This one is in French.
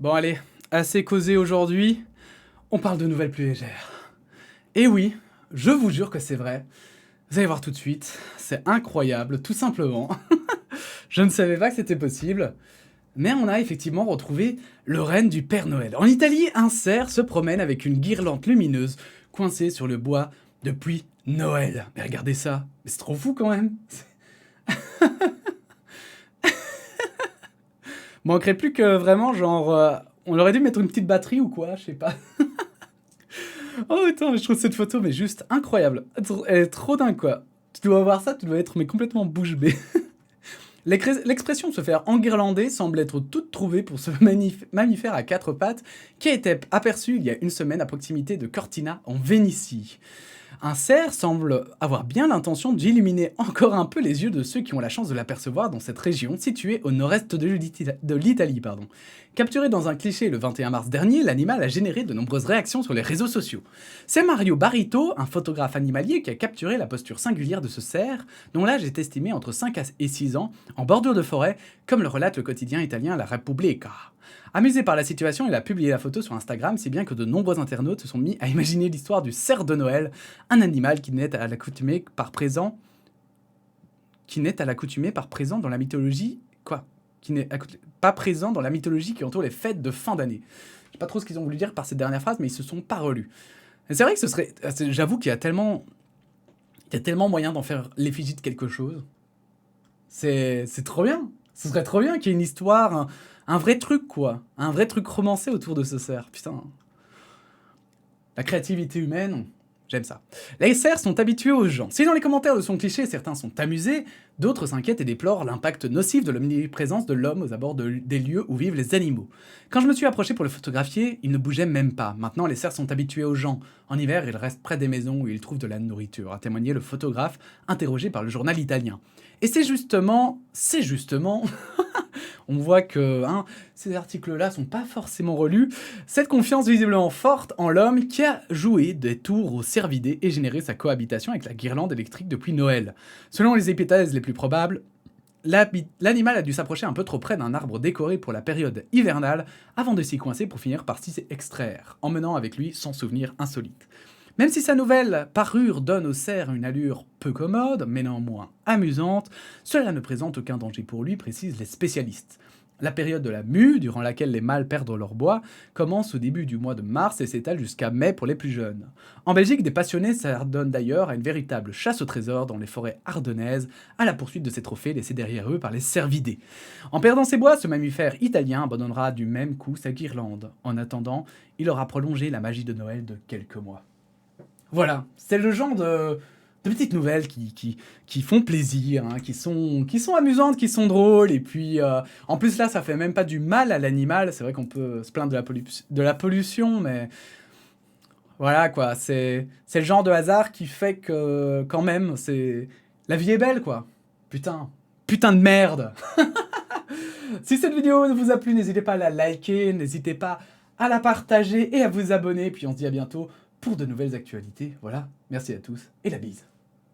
Bon allez, assez causé aujourd'hui, on parle de nouvelles plus légères. Et oui, je vous jure que c'est vrai. Vous allez voir tout de suite, c'est incroyable, tout simplement. Je ne savais pas que c'était possible. Mais on a effectivement retrouvé le renne du Père Noël. En Italie, un cerf se promène avec une guirlande lumineuse coincée sur le bois depuis Noël. Mais regardez ça, mais c'est trop fou quand même. Manquerait plus que vraiment, genre, on aurait dû mettre une petite batterie ou quoi, je sais pas. Oh putain, je trouve cette photo mais juste incroyable. Elle est trop dingue quoi. Tu dois voir ça, tu dois être mais complètement bouche bée. L'expression se faire enguirlander semble être toute trouvée pour ce mammifère à quatre pattes qui a été aperçu il y a une semaine à proximité de Cortina en Vénétie. Un cerf semble avoir bien l'intention d'illuminer encore un peu les yeux de ceux qui ont la chance de l'apercevoir dans cette région située au nord-est de l'Italie. Capturé dans un cliché le 21 mars dernier, l'animal a généré de nombreuses réactions sur les réseaux sociaux. C'est Mario Barito, un photographe animalier, qui a capturé la posture singulière de ce cerf, dont l'âge est estimé entre 5 et 6 ans, en bordure de forêt, comme le relate le quotidien italien La Repubblica. Amusé par la situation, il a publié la photo sur Instagram, si bien que de nombreux internautes se sont mis à imaginer l'histoire du cerf de Noël, un animal qui n'est à l'accoutumée par présent dans la mythologie, qui n'est pas présent dans la mythologie qui entoure les fêtes de fin d'année. Je sais pas trop ce qu'ils ont voulu dire par cette dernière phrase, mais ils se sont pas relus. Et c'est vrai que ce serait, j'avoue qu'il y a tellement moyen d'en faire l'effigie de quelque chose. C'est trop bien. Ce serait trop bien qu'il y ait une histoire, un vrai truc quoi, un vrai truc romancé autour de ce cerf. Putain, la créativité humaine, j'aime ça. Les cerfs sont habitués aux gens. Si dans les commentaires de son cliché, certains sont amusés, d'autres s'inquiètent et déplorent l'impact nocif de l'omniprésence de l'homme aux abords des lieux où vivent les animaux. Quand je me suis approché pour le photographier, il ne bougeait même pas. Maintenant, les cerfs sont habitués aux gens. En hiver, ils restent près des maisons où ils trouvent de la nourriture, a témoigné le photographe interrogé par le journal italien. Et c'est justement, on voit que ces articles-là sont pas forcément relus. Cette confiance visiblement forte en l'homme qui a joué des tours au cervidés et généré sa cohabitation avec la guirlande électrique depuis Noël. Selon les hypothèses les plus probables, l'animal a dû s'approcher un peu trop près d'un arbre décoré pour la période hivernale avant de s'y coincer pour finir par s'y extraire, emmenant avec lui son souvenir insolite. Même si sa nouvelle parure donne au cerf une allure peu commode, mais néanmoins amusante, cela ne présente aucun danger pour lui, précisent les spécialistes. La période de la mue, durant laquelle les mâles perdent leur bois, commence au début du mois de mars et s'étale jusqu'à mai pour les plus jeunes. En Belgique, des passionnés s'adonnent d'ailleurs à une véritable chasse au trésor dans les forêts ardennaises, à la poursuite de ces trophées laissés derrière eux par les cervidés. En perdant ses bois, ce mammifère italien abandonnera du même coup sa guirlande. En attendant, il aura prolongé la magie de Noël de quelques mois. Voilà, c'est le genre de petites nouvelles qui font plaisir, qui sont amusantes, qui sont drôles, et puis en plus là ça fait même pas du mal à l'animal, c'est vrai qu'on peut se plaindre de la pollution, mais voilà quoi, c'est le genre de hasard qui fait que quand même, la vie est belle quoi, putain de merde. Si cette vidéo vous a plu, n'hésitez pas à la liker, n'hésitez pas à la partager et à vous abonner, puis on se dit à bientôt pour de nouvelles actualités. Voilà, merci à tous et la bise.